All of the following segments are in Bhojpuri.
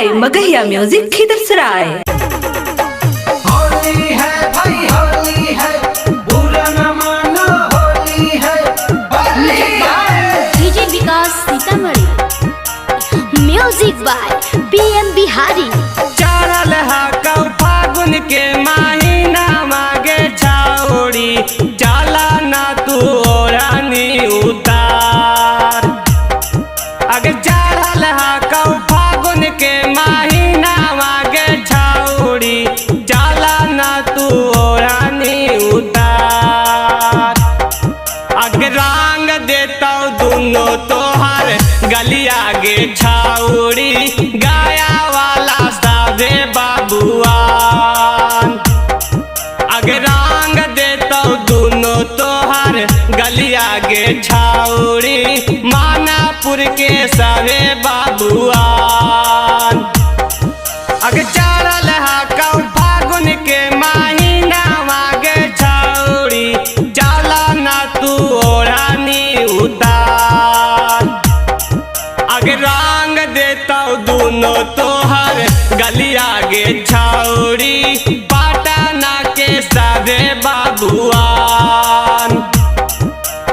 By Magahiya music Khidirsarai. होली है भाई होली है, बुरा न मानो होली है, होली है। DJ Vikas Sitamarhi, music by BM Bihari. चढ़ल हा कौ फागुन के महीना मागे छाउड़ी, चला ना तू ओढ़नी उतार। अगर चढ़ल हा कौ फागुन के महीना मागे छाउड़ी, चला ना तू ओढ़नी उतार। अगर रंग देता दुनो तोहर गलिया गे छाउड़ी, गाया वाला साधे बाबुआन। अगर रंग देता दुनो तोहर गलिया गे छाउड़ी, मानापुर के सारे बाबुआन। अगर चढ़ल हा कौ फागुन के महीना मागे छाउड़ी, चला ना तू ओढ़नी उतार। अगर रंग देता दुनो तोहर गलिया गे छाउड़ी, पाटना के सादे बाबुआन।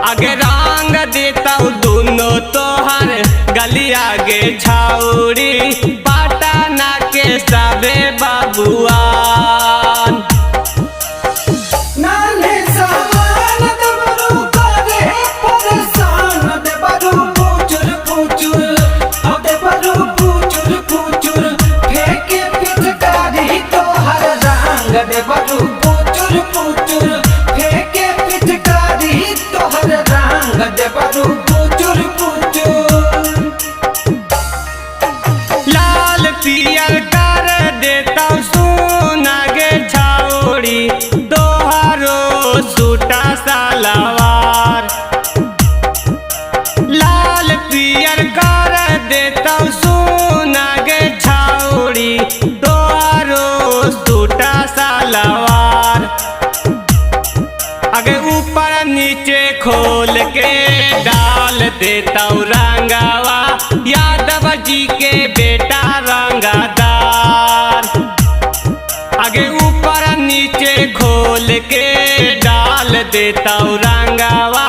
अगर रंग देता दुनो तोहर गलिया गे छाउड़ी, पाटना के सादे बाबुआन। नाने सामान दबरू करे परेशान, दबरू पूचुर पूचुर, अब दबरू पूचुर पूचुर, फेंके पिचकारी तो हर रंग। दबरू पूचुर पूचुर, फेंके पिचकारी तो हर रंग। दबरू पूचुर पूचुर, लाल पियर कर देता सोना गे छाउड़ी, दोहरो सूटा सलवार। लाल पियर कर देता सोना गे छाउड़ी, दोहरो सूटा सलवार। अगर ऊपर नीचे खोल के डाल देता रंगावा, यादव जी के बेटा रंगादार। आगे ऊपर नीचे खोल के डाल देता रंगावा,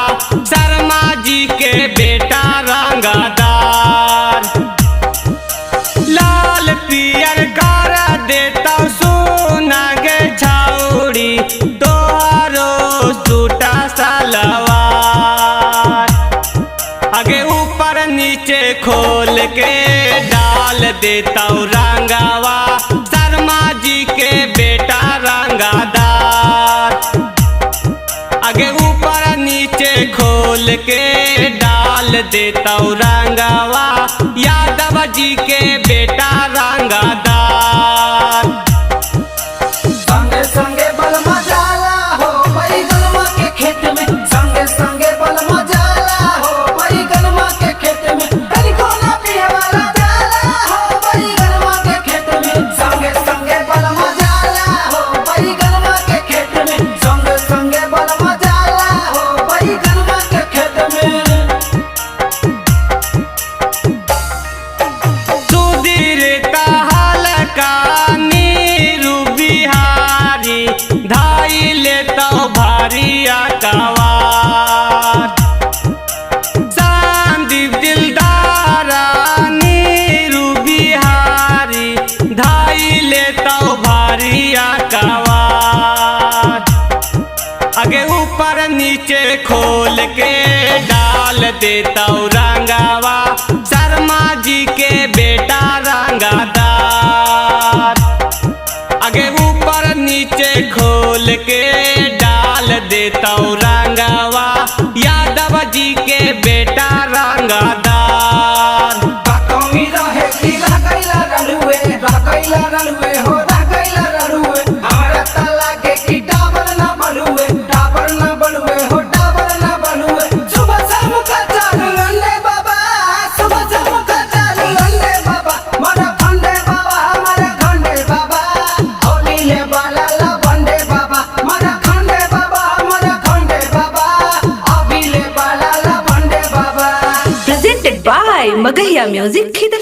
शर्मा जी के बेटा रंगादार। लाल पियर कर देता सोना गे छाउड़ी, दोहरो सूटा सलवार। आगे ऊपर नीचे खोल के डाल देता रंगावा, शर्मा जी के बेटा रंगादार। आगे ऊपर नीचे खोल के डाल देता रंगावा, यादव जी के बेटा रंगादार। संगे संगे बल मजाला हो भाई गनमा के खेत में, संगे संगे बल मजाला हो भाई गनमा के खेत में। कनी कोना पिए वाला जाला हो भाई गनमा के खेत में, संगे संगे बल मजाला हो भाई गनमा के खेत में। संगे संगे बल मजाला हो भाई गनमा के खेत में। सुधीर कहल का नीरू बिहारी, धाई लेता भारी अकवार। संदीप दिलदार नीरू बिहारी, धाई लेता भारी अकवार। आगे ऊपर नीचे खोल के डाल देता रंगावा, शर्मा जी के बेटा रंगादार। आगे ऊपर नीचे खोल के डाल देता रंगावा, यादव जी के बेटा रंगादार। बाकमी रहे की रगैला रलुए हो रगैला रलुए। हमरा तला के की डाबर ना बलुए, डाबर ना बलुए हो डाबर ना बलुए। सुबह शाम का चालू लल्ले बाबा, सुबह शाम का चालू लल्ले बाबा। मरा फंडे बाबा हमारे खंडे बाबा, होली ले वाला ला बंडे बाबा। मरा खंडे बाबा हमारे खंडे बाबा, अभी ले वाला ला बंडे बाबा। Presented by Magahiya music Khidarsarai.